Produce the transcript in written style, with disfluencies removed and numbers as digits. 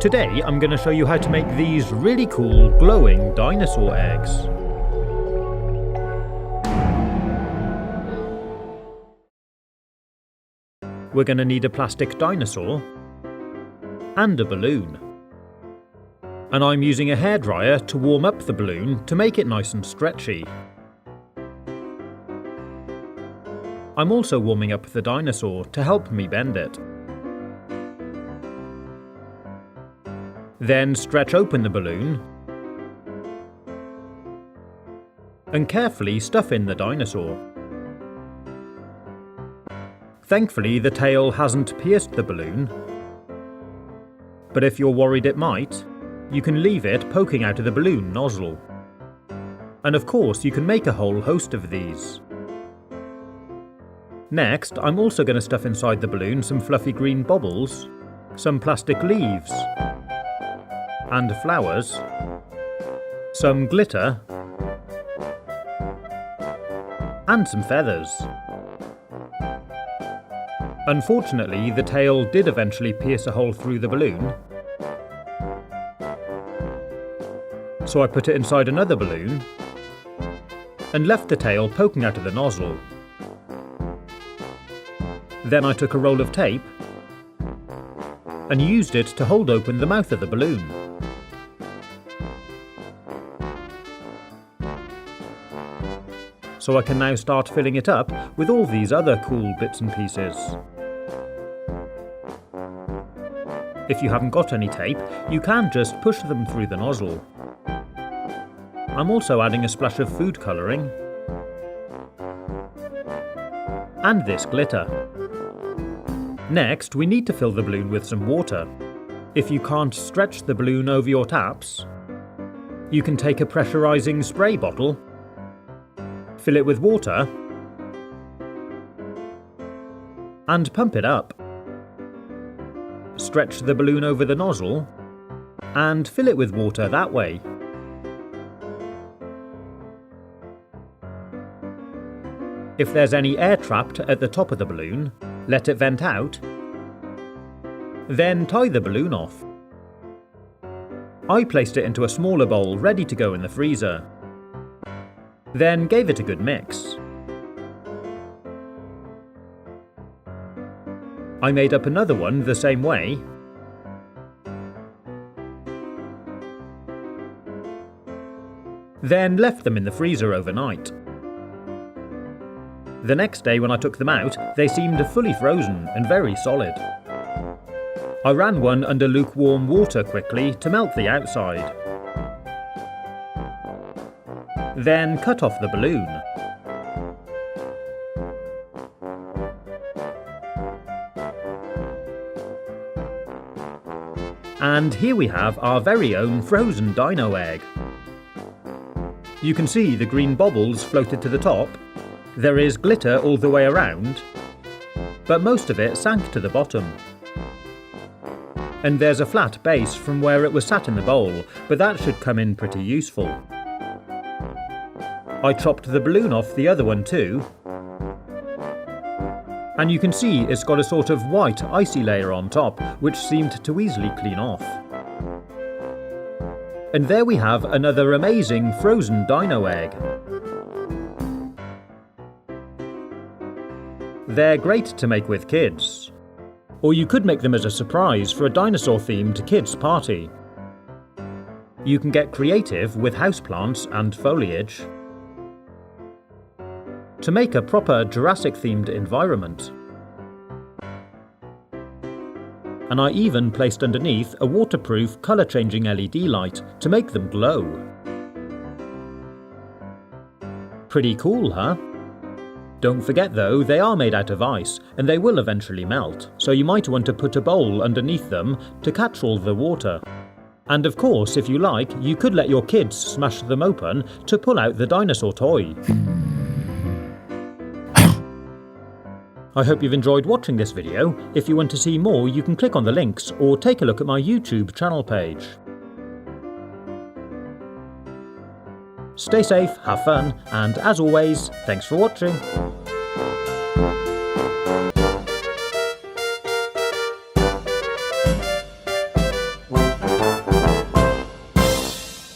Today I'm going to show you how to make these really cool glowing dinosaur eggs. We're going to need a plastic dinosaur and a balloon. And I'm using a hairdryer to warm up the balloon to make it nice and stretchy. I'm also warming up the dinosaur to help me bend it. Then stretch open the balloon and carefully stuff in the dinosaur. Thankfully, the tail hasn't pierced the balloon, but if you're worried it might, you can leave it poking out of the balloon nozzle. And of course, you can make a whole host of these. Next, I'm also going to stuff inside the balloon some fluffy green bubbles, some plastic leaves, and flowers, some glitter, and some feathers. Unfortunately, the tail did eventually pierce a hole through the balloon, so I put it inside another balloon and left the tail poking out of the nozzle. Then I took a roll of tape and used it to hold open the mouth of the balloon. So I can now start filling it up with all these other cool bits and pieces. If you haven't got any tape, you can just push them through the nozzle. I'm also adding a splash of food colouring and this glitter. Next, we need to fill the balloon with some water. If you can't stretch the balloon over your taps, you can take a pressurising spray bottle, fill it with water, and pump it up. Stretch the balloon over the nozzle, and fill it with water that way. If there's any air trapped at the top of the balloon, let it vent out. Then tie the balloon off. I placed it into a smaller bowl ready to go in the freezer. Then gave it a good mix. I made up another one the same way, then left them in the freezer overnight. The next day when I took them out, they seemed fully frozen and very solid. I ran one under lukewarm water quickly to melt the outside. Then cut off the balloon. And here we have our very own frozen dino egg. You can see the green bubbles floated to the top. There is glitter all the way around, but most of it sank to the bottom. And there's a flat base from where it was sat in the bowl, but that should come in pretty useful. I chopped the balloon off the other one too, and you can see it's got a sort of white icy layer on top, which seemed to easily clean off. And there we have another amazing frozen dino egg. They're great to make with kids, or you could make them as a surprise for a dinosaur-themed kids' party. You can get creative with houseplants and foliage to make a proper Jurassic-themed environment. And I even placed underneath a waterproof colour-changing LED light to make them glow. Pretty cool, huh? Don't forget though, they are made out of ice and they will eventually melt, so you might want to put a bowl underneath them to catch all the water. And of course, if you like, you could let your kids smash them open to pull out the dinosaur toy. I hope you've enjoyed watching this video. If you want to see more, you can click on the links or take a look at my YouTube channel page. Stay safe, have fun, and as always, thanks for watching.